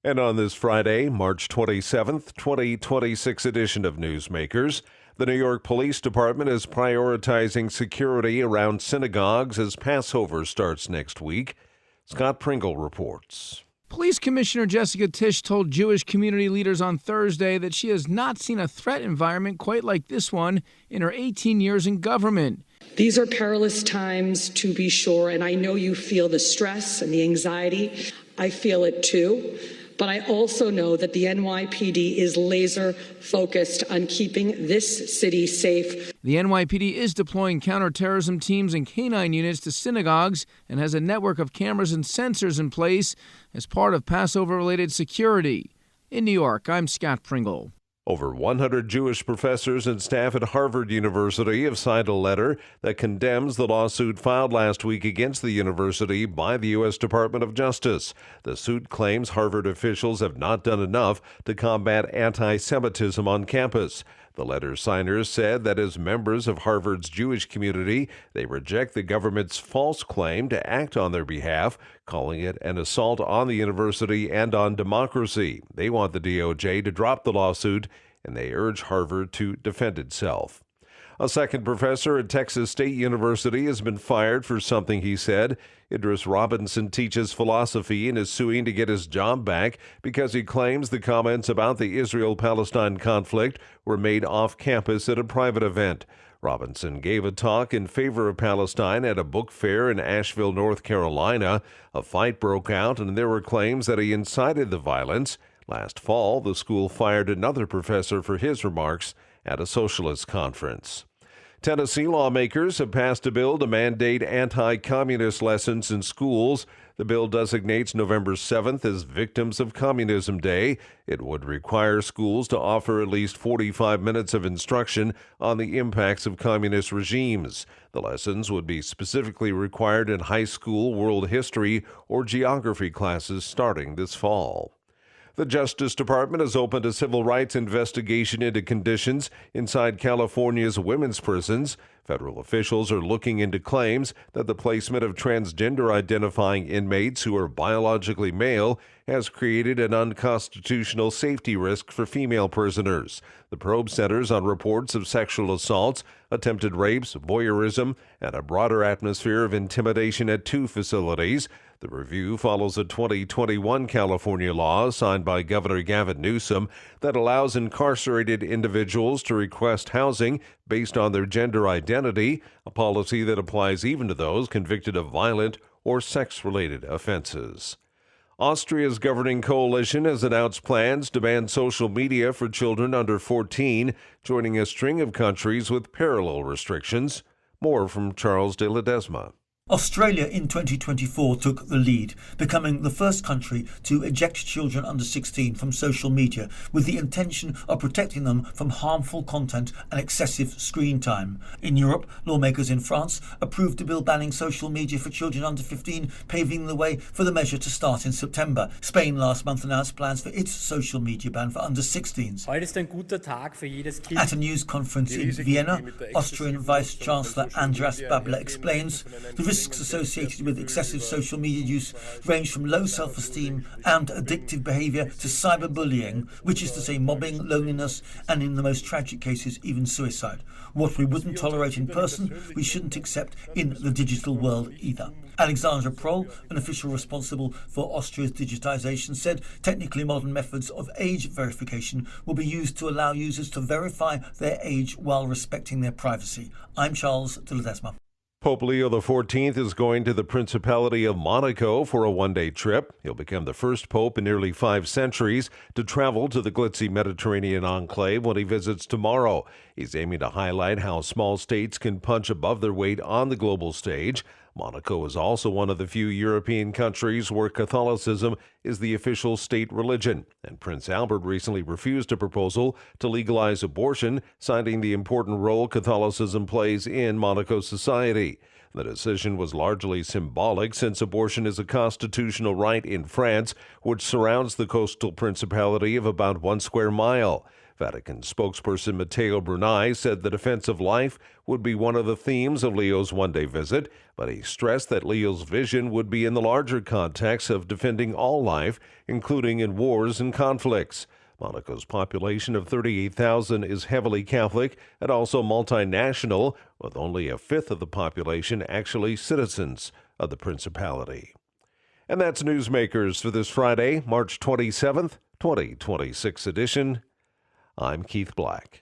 And on this Friday, March 27th, 2026 edition of Newsmakers, the New York Police Department is prioritizing security around synagogues as Passover starts next week. Scott Pringle reports. Police Commissioner Jessica Tisch told Jewish community leaders on Thursday that she has not seen a threat environment quite like this one in her 18 years in government. These are perilous times, to be sure, and I know you feel the stress and the anxiety. I feel it too. But I also know that the NYPD is laser focused on keeping this city safe. The NYPD is deploying counterterrorism teams and canine units to synagogues and has a network of cameras and sensors in place as part of Passover-related security. In New York, I'm Scott Pringle. Over 100 Jewish professors and staff at Harvard University have signed a letter that condemns the lawsuit filed last week against the university by the U.S. Department of Justice. The suit claims Harvard officials have not done enough to combat antisemitism on campus. The letter signers said that as members of Harvard's Jewish community, they reject the government's false claim to act on their behalf, calling it an assault on the university and on democracy. They want the DOJ to drop the lawsuit, and they urge Harvard to defend itself. A second professor at Texas State University has been fired for something he said. Idris Robinson teaches philosophy and is suing to get his job back because he claims the comments about the Israel-Palestine conflict were made off campus at a private event. Robinson gave a talk in favor of Palestine at a book fair in Asheville, North Carolina. A fight broke out, and there were claims that he incited the violence. Last fall, the school fired another professor for his remarks at a socialist conference. Tennessee lawmakers have passed a bill to mandate anti-communist lessons in schools. The bill designates November 7th as Victims of Communism Day. It would require schools to offer at least 45 minutes of instruction on the impacts of communist regimes. The lessons would be specifically required in high school world history or geography classes starting this fall. The Justice Department has opened a civil rights investigation into conditions inside California's women's prisons. Federal officials are looking into claims that the placement of transgender-identifying inmates who are biologically male has created an unconstitutional safety risk for female prisoners. The probe centers on reports of sexual assaults, attempted rapes, voyeurism, and a broader atmosphere of intimidation at two facilities. The review follows a 2021 California law signed by Governor Gavin Newsom that allows incarcerated individuals to request housing based on their gender identity, a policy that applies even to those convicted of violent or sex-related offenses. Austria's governing coalition has announced plans to ban social media for children under 14, joining a string of countries with parallel restrictions. More from Charles de Ledesma. Australia in 2024 took the lead, becoming the first country to eject children under 16 from social media with the intention of protecting them from harmful content and excessive screen time. In Europe, lawmakers in France approved a bill banning social media for children under 15, paving the way for the measure to start in September. Spain last month announced plans for its social media ban for under 16s. At a news conference in Vienna, Austrian Vice-Chancellor Andras Babler explains the risks associated with excessive social media use range from low self-esteem and addictive behaviour to cyberbullying, which is to say mobbing, loneliness, and in the most tragic cases, even suicide. What we wouldn't tolerate in person, we shouldn't accept in the digital world either. Alexandra Proll, an official responsible for Austria's digitisation, said technically modern methods of age verification will be used to allow users to verify their age while respecting their privacy. I'm Charles de Ledesma. Pope Leo XIV is going to the Principality of Monaco for a one-day trip. He'll become the first pope in nearly 5 centuries to travel to the glitzy Mediterranean enclave when he visits tomorrow. He's aiming to highlight how small states can punch above their weight on the global stage. Monaco is also one of the few European countries where Catholicism is the official state religion, and Prince Albert recently refused a proposal to legalize abortion, citing the important role Catholicism plays in Monaco society. The decision was largely symbolic since abortion is a constitutional right in France, which surrounds the coastal principality of about 1 square mile. Vatican spokesperson Matteo Bruni said the defense of life would be one of the themes of Leo's one-day visit, but he stressed that Leo's vision would be in the larger context of defending all life, including in wars and conflicts. Monaco's population of 38,000 is heavily Catholic and also multinational, with only a fifth of the population actually citizens of the Principality. And that's Newsmakers for this Friday, March 27th, 2026 edition. I'm Keith Black.